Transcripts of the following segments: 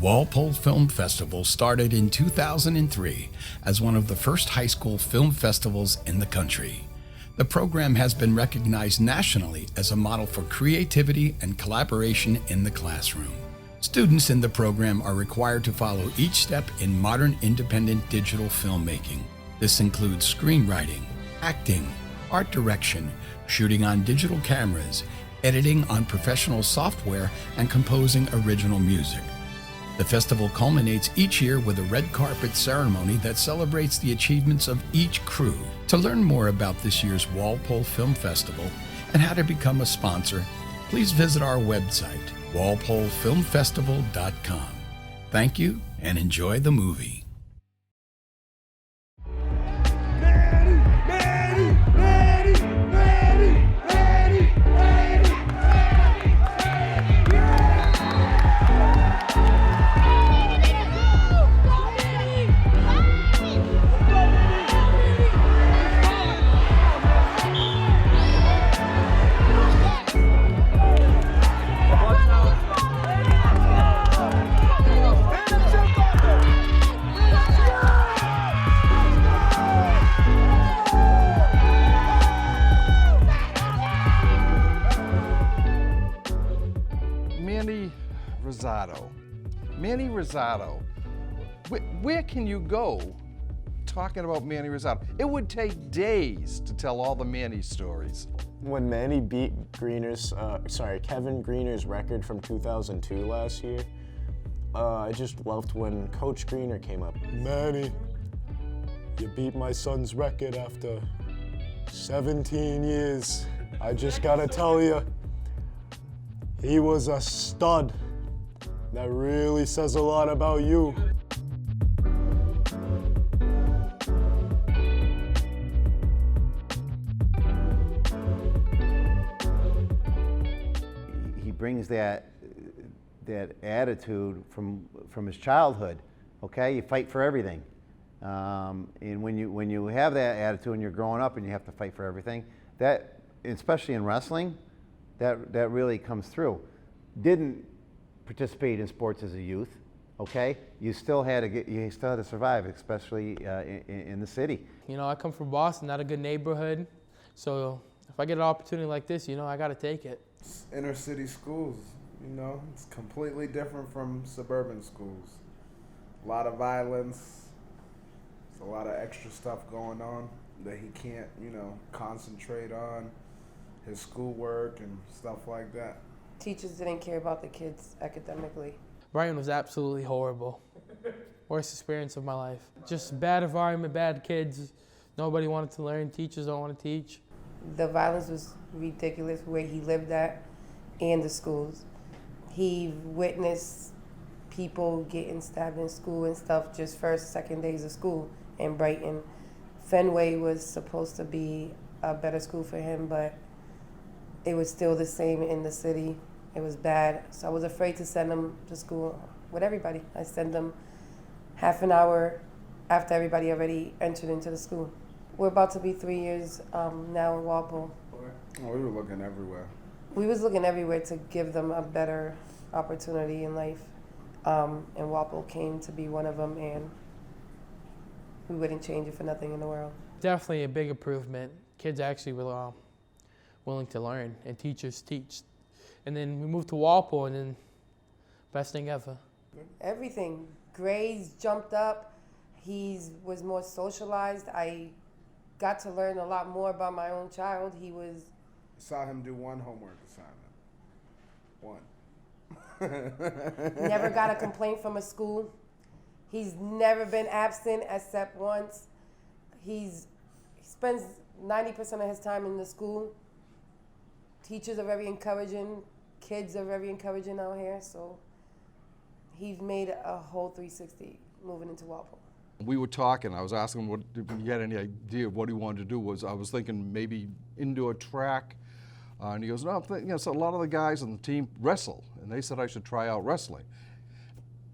Walpole Film Festival started in 2003 as one of the first high school film festivals in the country. The program has been recognized nationally as a model for creativity and collaboration in the classroom. Students in the program are required to follow each step in modern independent digital filmmaking. This includes screenwriting, acting, art direction, shooting on digital cameras, editing on professional software, and composing original music. The festival culminates each year with a red carpet ceremony that celebrates the achievements of each crew. To learn more about this year's Walpole Film Festival and how to become a sponsor, please visit our website, walpolefilmfestival.com. Thank you and enjoy the movie. Manny Rosado. Where can you go talking about Manny Rosado? It would take days to tell all the Manny stories. When Manny beat Kevin Greener's record from 2002 last year, I just loved when Coach Greener came up. Manny, you beat my son's record after 17 years. I just gotta tell you, he was a stud. That really says a lot about you. He brings that attitude from his childhood. Okay, you fight for everything, and when you have that attitude and you're growing up and you have to fight for everything, that especially in wrestling, that really comes through. Didn't participate in sports as a youth, okay? You still had to survive, especially in the city. You know, I come from Boston, not a good neighborhood, so if I get an opportunity like this, you know, I got to take it. Inner city schools, you know, it's completely different from suburban schools. A lot of violence, there's a lot of extra stuff going on that he can't, you know, concentrate on, his schoolwork and stuff like that. Teachers didn't care about the kids academically. Brighton was absolutely horrible. Worst experience of my life. Just bad environment, bad kids. Nobody wanted to learn. Teachers don't want to teach. The violence was ridiculous where he lived at and the schools. He witnessed people getting stabbed in school and stuff just first, second days of school in Brighton. Fenway was supposed to be a better school for him, but it was still the same in the city. It was bad. So I was afraid to send him to school with everybody. I sent them half an hour after everybody already entered into the school. We're about to be 3 years now in Walpole. Oh, we were looking everywhere. We was looking everywhere to give them a better opportunity in life. And Walpole came to be one of them, and we wouldn't change it for nothing in the world. Definitely a big improvement. Kids actually were willing to learn, and teachers teach. And then we moved to Walpole, and then best thing ever. Everything. Grades jumped up. He was more socialized. I got to learn a lot more about my own child. Saw him do one homework assignment. One. Never got a complaint from a school. He's never been absent except once. He spends 90% of his time in the school. Teachers are very encouraging. Kids are very encouraging out here. So he's made a whole 360 moving into Walpole. We were talking, I was asking him if he had any idea of what he wanted to do. I was thinking maybe indoor track. And he goes, no, so a lot of the guys on the team wrestle. And they said I should try out wrestling.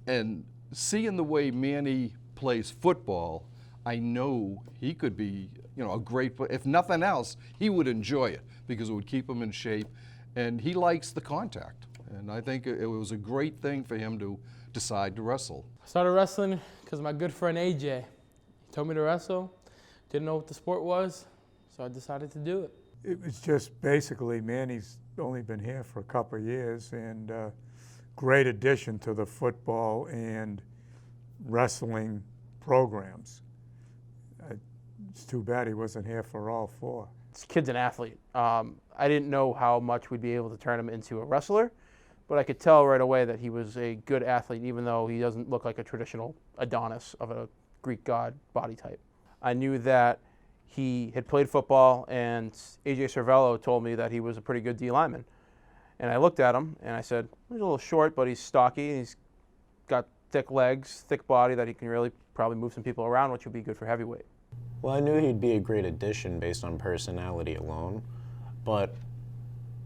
And seeing the way Manny plays football, I know he could be, a great, if nothing else, he would enjoy it because it would keep him in shape. And he likes the contact. And I think it was a great thing for him to decide to wrestle? I started wrestling because my good friend AJ he told me to wrestle. Didn't know what the sport was, so I decided to do it. It was just basically, Manny's only been here for a couple of years, and great addition to the football and wrestling programs. It's too bad he wasn't here for all four. This kid's an athlete. I didn't know how much we'd be able to turn him into a wrestler, but I could tell right away that he was a good athlete, even though he doesn't look like a traditional Adonis of a Greek god body type. I knew that he had played football, and AJ Cervello told me that he was a pretty good D lineman. And I looked at him, and I said, he's a little short, but he's stocky, and he's got thick legs, thick body that he can really probably move some people around, which would be good for heavyweight. Well, I knew he'd be a great addition based on personality alone, but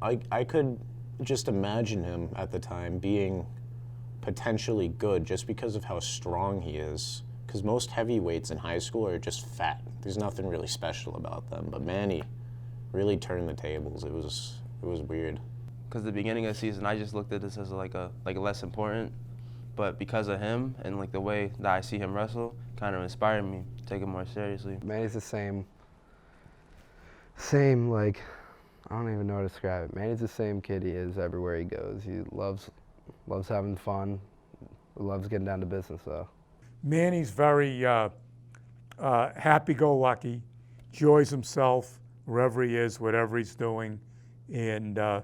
I could just imagine him at the time being potentially good just because of how strong he is. Because most heavyweights in high school are just fat. There's nothing really special about them. But Manny really turned the tables. It was weird. Because the beginning of the season, I just looked at this as like less important. But because of him and like the way that I see him wrestle, kind of inspired me to take it more seriously. Manny's the same like, I don't even know how to describe it. Manny's the same kid he is everywhere he goes. He loves having fun, loves getting down to business though. Manny's very happy-go-lucky, enjoys himself wherever he is, whatever he's doing, and a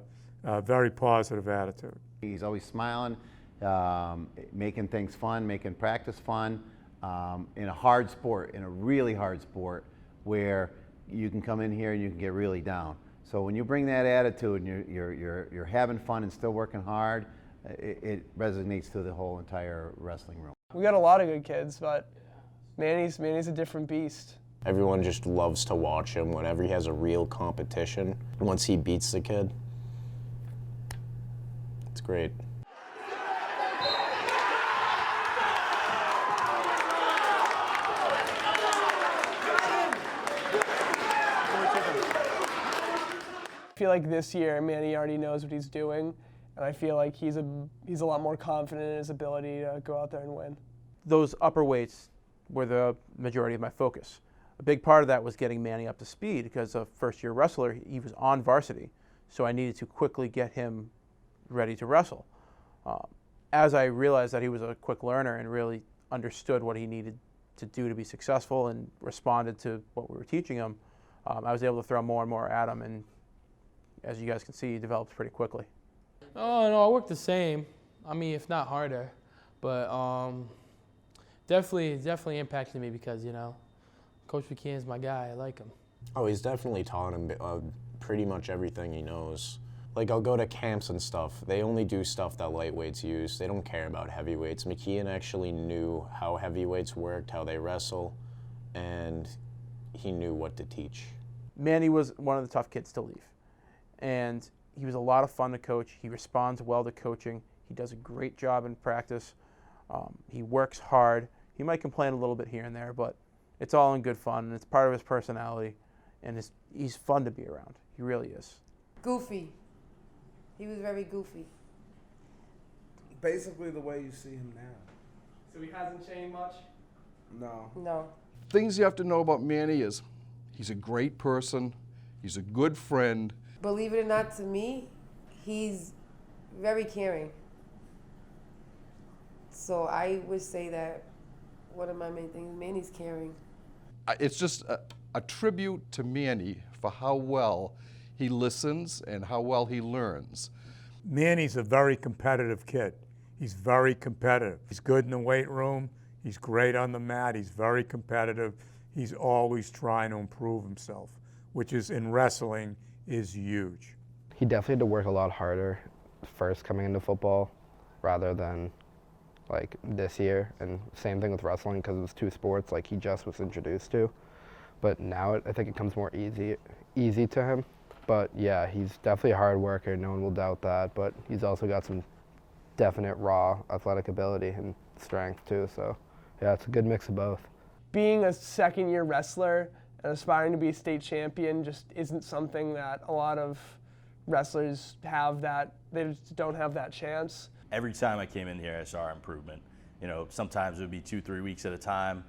very positive attitude. He's always smiling, making things fun, making practice fun, in a hard sport, in a really hard sport, where you can come in here and you can get really down. So when you bring that attitude and you're having fun and still working hard, it resonates through the whole entire wrestling room. We got a lot of good kids, but Manny's a different beast. Everyone just loves to watch him whenever he has a real competition. Once he beats the kid, it's great. I feel like this year Manny already knows what he's doing, and I feel like he's a lot more confident in his ability to go out there and win. Those upper weights were the majority of my focus. A big part of that was getting Manny up to speed because a first-year wrestler, he was on varsity, so I needed to quickly get him ready to wrestle. As I realized that he was a quick learner and really understood what he needed to do to be successful and responded to what we were teaching him, I was able to throw more and more at him, and as you guys can see, he developed pretty quickly. Oh, no, I worked the same. I mean, if not harder, but definitely impacted me because, you know, Coach McKeon's my guy. I like him. Oh, he's definitely taught him pretty much everything he knows. Like, I'll go to camps and stuff. They only do stuff that lightweights use. They don't care about heavyweights. McKeon actually knew how heavyweights worked, how they wrestle, and he knew what to teach. Manny was one of the tough kids to leave. And he was a lot of fun to coach. He responds well to coaching. He does a great job in practice. He works hard. He might complain a little bit here and there, but it's all in good fun, and it's part of his personality, and he's fun to be around. He really is. Goofy. He was very goofy. Basically the way you see him now. So he hasn't changed much? No. No. Things you have to know about Manny is he's a great person, he's a good friend. Believe it or not, to me, he's very caring. So I would say that one of my main things, Manny's caring. It's just a tribute to Manny for how well he listens and how well he learns. Manny's a very competitive kid. He's very competitive. He's good in the weight room. He's great on the mat. He's very competitive. He's always trying to improve himself, which is, in wrestling, is huge. He definitely had to work a lot harder first coming into football rather than like this year, and same thing with wrestling because it was two sports like he just was introduced to. But now I think it comes more easy to him. But yeah, he's definitely a hard worker, no one will doubt that, but he's also got some definite raw athletic ability and strength too, so yeah, it's a good mix of both. Being a second-year wrestler and aspiring to be a state champion just isn't something that a lot of wrestlers have, that they just don't have that chance. every time I came in here, I saw improvement. You know, sometimes it would be 2-3 weeks at a time,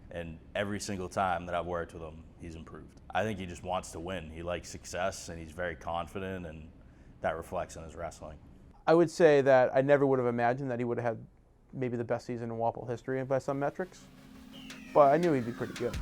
and every single time that I've worked with him, he's improved. I think he just wants to win. He likes success, and he's very confident, and that reflects in his wrestling. I would say that I never would have imagined that he would have had maybe the best season in Walpole history by some metrics, but I knew he'd be pretty good.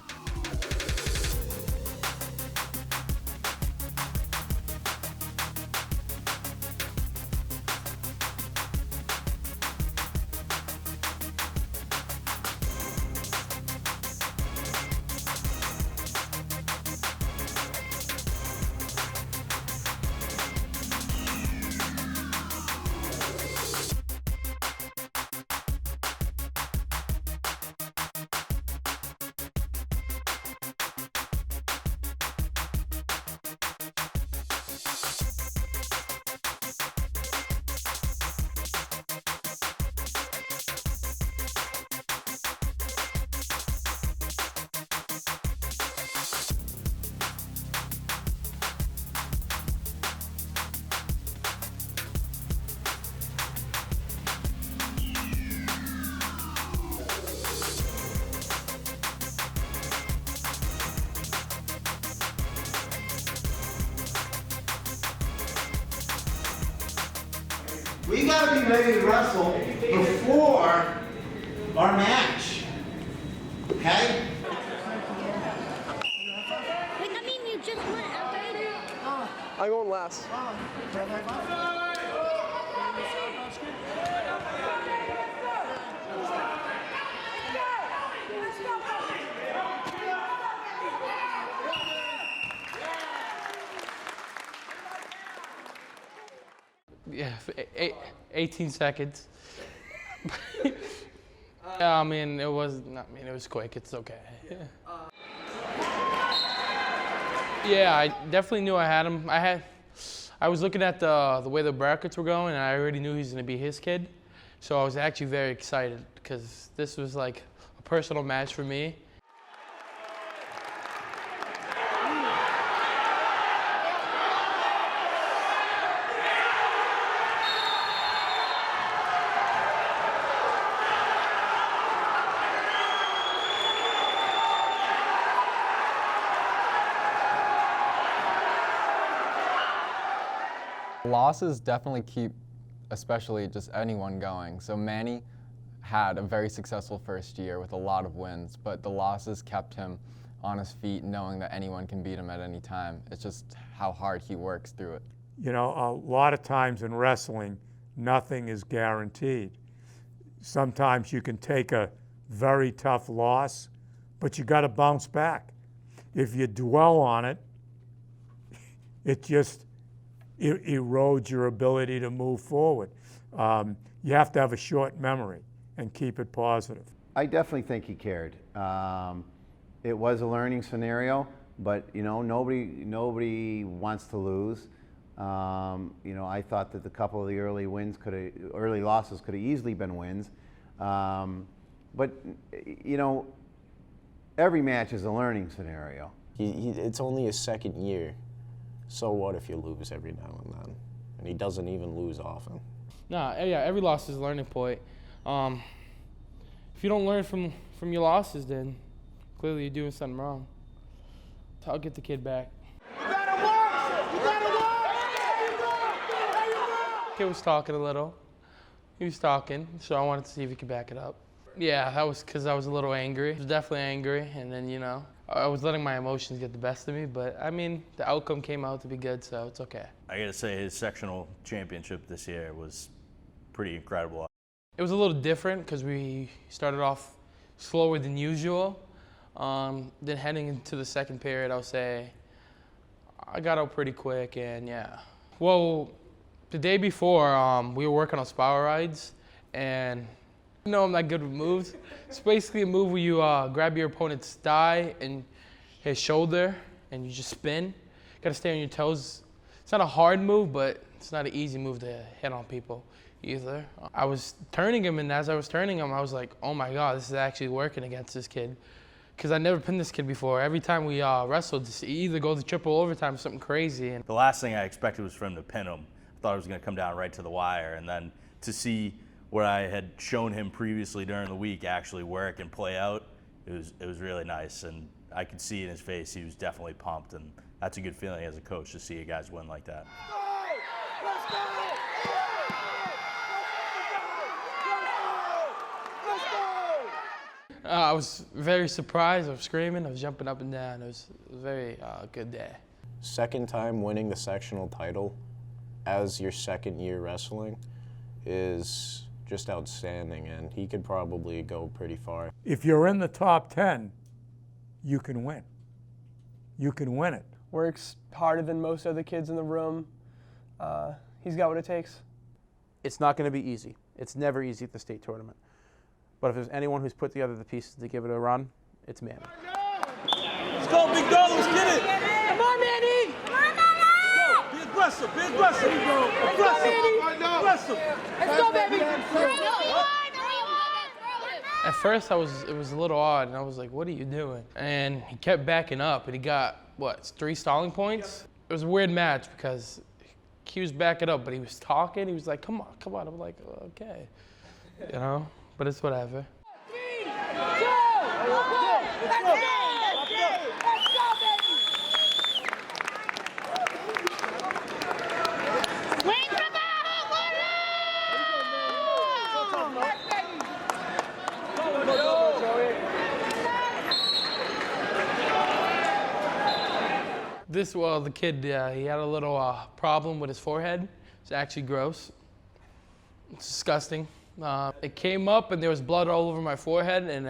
We gotta be ready to wrestle before our match, okay? Wait, that mean you just went already? I'm going last. Yeah, 18 seconds. I mean, it was quick. It's okay. Yeah, I definitely knew I had him. I was looking at the way the brackets were going, and I already knew he was going to be his kid. So I was actually very excited because this was like a personal match for me. Losses definitely keep, especially just anyone going. So Manny had a very successful first year with a lot of wins, but the losses kept him on his feet knowing that anyone can beat him at any time. It's just how hard he works through it. You know, a lot of times in wrestling, nothing is guaranteed. Sometimes you can take a very tough loss, but you got to bounce back. If you dwell on it, it just erodes your ability to move forward. You have to have a short memory and keep it positive. I definitely think he cared. It was a learning scenario, but you know, nobody wants to lose. You know, I thought that a couple of the early losses could have easily been wins. But you know, every match is a learning scenario. It's only his second year. So what if you lose every now and then? And he doesn't even lose often. Nah, yeah, every loss is a learning point. If you don't learn from your losses, then clearly you're doing something wrong. I'll get the kid back. You gotta work! You gotta work! Kid was talking a little. He was talking, so I wanted to see if he could back it up. Yeah, that was because I was a little angry. I was definitely angry, and then, you know, I was letting my emotions get the best of me, but I mean, the outcome came out to be good, so it's okay. I gotta say, his sectional championship this year was pretty incredible. It was a little different because we started off slower than usual. Then heading into the second period, I'll say I got out pretty quick, and yeah. Well, the day before, we were working on spiral rides, and you know I'm not good with moves. It's basically a move where you grab your opponent's thigh and his shoulder, and you just spin. You gotta stay on your toes. It's not a hard move, but it's not an easy move to hit on people either. I was turning him, and as I was turning him, I was like, oh my God, this is actually working against this kid. Because I never pinned this kid before. Every time we wrestled, he either go to triple overtime, something crazy. And the last thing I expected was for him to pin him. I thought it was gonna come down right to the wire, and then to see what I had shown him previously during the week actually work and play out, it was really nice, and I could see in his face he was definitely pumped, and that's a good feeling as a coach to see you guys win like that. I was very surprised. I was screaming. I was jumping up and down. It was a very good day. Second time winning the sectional title as your second year wrestling is just outstanding, and he could probably go pretty far. If you're in the top 10, you can win. You can win it. Works harder than most other kids in the room. He's got what it takes. It's not going to be easy. It's never easy at the state tournament. But if there's anyone who's put together the pieces to give it a run, it's Manny. Let's go, big dog. Let's get it. Come on, Manny. Come on, Manny. Be aggressive. Be aggressive. Let's go, Manny. Aggressive. Let's go, baby. At first, it was a little odd, and I was like, what are you doing? And he kept backing up, and he got, what, 3 stalling points? It was a weird match because he was backing up, but he was talking. He was like, come on, come on. I'm like, okay, you know? But it's whatever. 3, 2, 1, let's go! Let's go, baby! Wait for the the kid, he had a little problem with his forehead. It's actually gross. It's disgusting. It came up and there was blood all over my forehead, and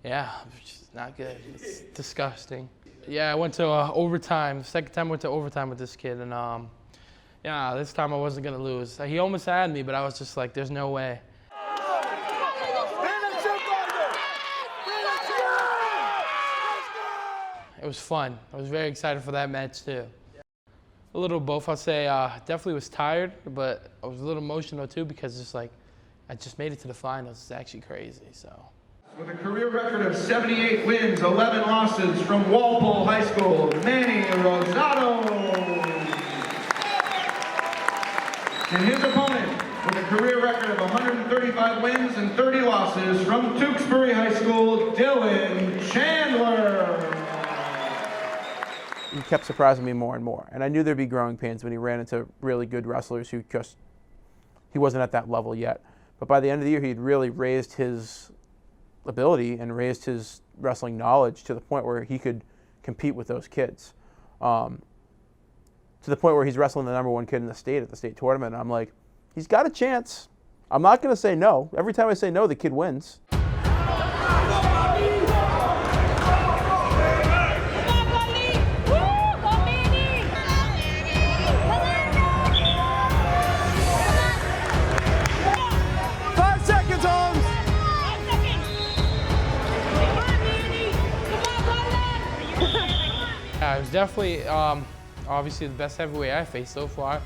yeah, it's just not good. It's disgusting. Yeah, I went to overtime. The second time I went to overtime with this kid, and yeah, this time I wasn't gonna lose. He almost had me, but I was just like, there's no way. It was fun. I was very excited for that match too. A little both. I'll say definitely was tired, but I was a little emotional too because just like I just made it to the finals. It's actually crazy. So. With a career record of 78 wins, 11 losses from Walpole High School, Manny Rosado. And his opponent, with a career record of 135 wins and 30 losses from Tewksbury High School, Dylan Chandler. He kept surprising me more and more. And I knew there'd be growing pains when he ran into really good wrestlers who he wasn't at that level yet. But by the end of the year, he'd really raised his ability and raised his wrestling knowledge to the point where he could compete with those kids. To the point where he's wrestling the #1 kid in the state at the state tournament. And I'm like, he's got a chance. I'm not going to say no. Every time I say no, the kid wins. Yeah, it was definitely, obviously the best heavyweight I faced so far.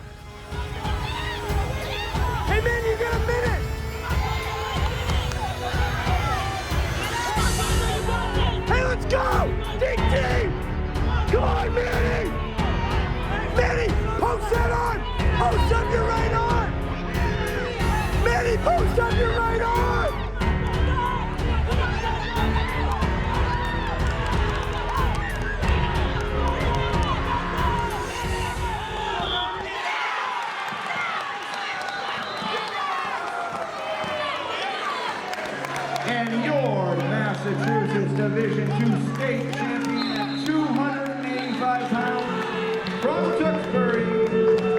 Hey man, you got a minute! Hey, let's go! DT! Come on, Manny! Manny, post that arm! Post up your right arm! Manny, post up your right arm! And your Massachusetts Division II state champion at 285 pounds from Tewksbury,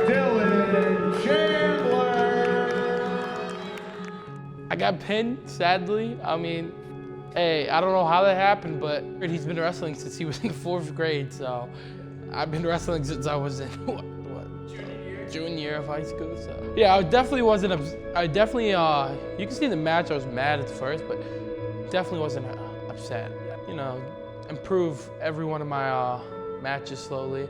Dylan Chandler. I got pinned, sadly. I mean, hey, I don't know how that happened, but he's been wrestling since he was in the 4th grade, so I've been wrestling since I was in, junior year of high school, so. Yeah, I definitely wasn't, you can see in the match I was mad at first, but definitely wasn't upset. You know, improve every one of my matches slowly.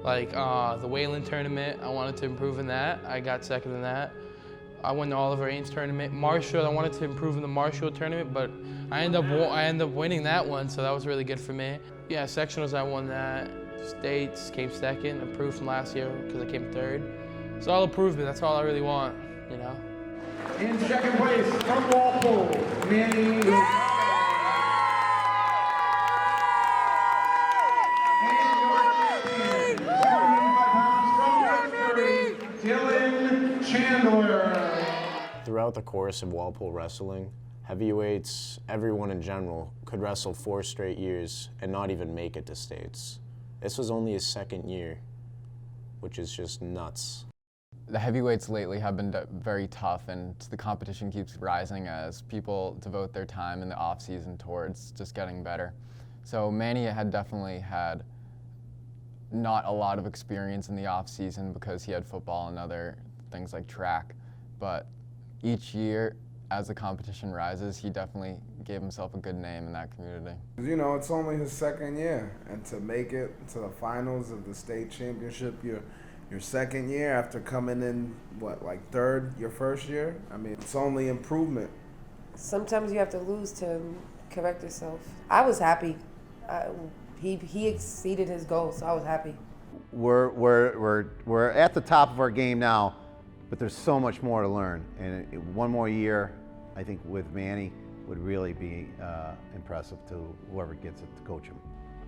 Like the Wayland tournament, I wanted to improve in that. I got second in that. I won the Oliver Ames tournament. Marshall, I wanted to improve in the Marshall tournament, but I ended up winning that one, so that was really good for me. Yeah, sectionals, I won that. States came second, improved from last year because I came 3rd. It's all improvement, that's all I really want. you know? In second place from Walpole, Manny. Throughout the course of Walpole wrestling, heavyweights, everyone in general, could wrestle 4 straight years and not even make it to states. This was only his 2nd year, which is just nuts. The heavyweights lately have been very tough, and the competition keeps rising as people devote their time in the off-season towards just getting better. So Manny had definitely had not a lot of experience in the off-season because he had football and other things like track, but each year, as the competition rises, he definitely gave himself a good name in that community. You know, it's only his 2nd year, and to make it to the finals of the state championship your 2nd year after coming in, what, like 3rd your 1st year? I mean, it's only improvement. Sometimes you have to lose to correct yourself. I was happy. He exceeded his goals, so I was happy. We're at the top of our game now, but there's so much more to learn. And one more year, I think, with Manny would really be impressive to whoever gets it to coach him.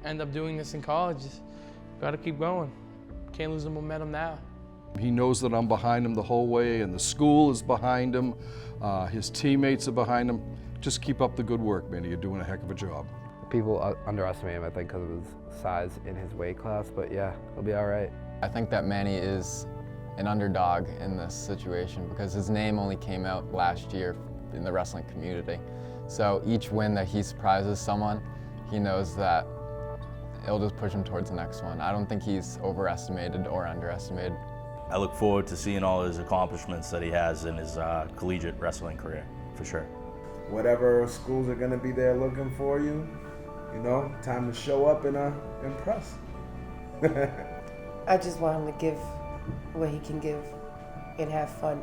End up doing this in college, just gotta keep going. Can't lose the momentum now. He knows that I'm behind him the whole way, and the school is behind him. His teammates are behind him. Just keep up the good work, Manny. You're doing a heck of a job. People underestimate him, I think, because of his size in his weight class, but yeah, he'll be all right. I think that Manny is an underdog in this situation because his name only came out last year in the wrestling community. So each win that he surprises someone, he knows that it'll just push him towards the next one. I don't think he's overestimated or underestimated. I look forward to seeing all his accomplishments that he has in his collegiate wrestling career, for sure. Whatever schools are going to be there looking for you, you know, time to show up and impress. I just want him to give what he can give and have fun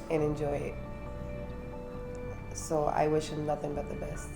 and enjoy it. So I wish him nothing but the best.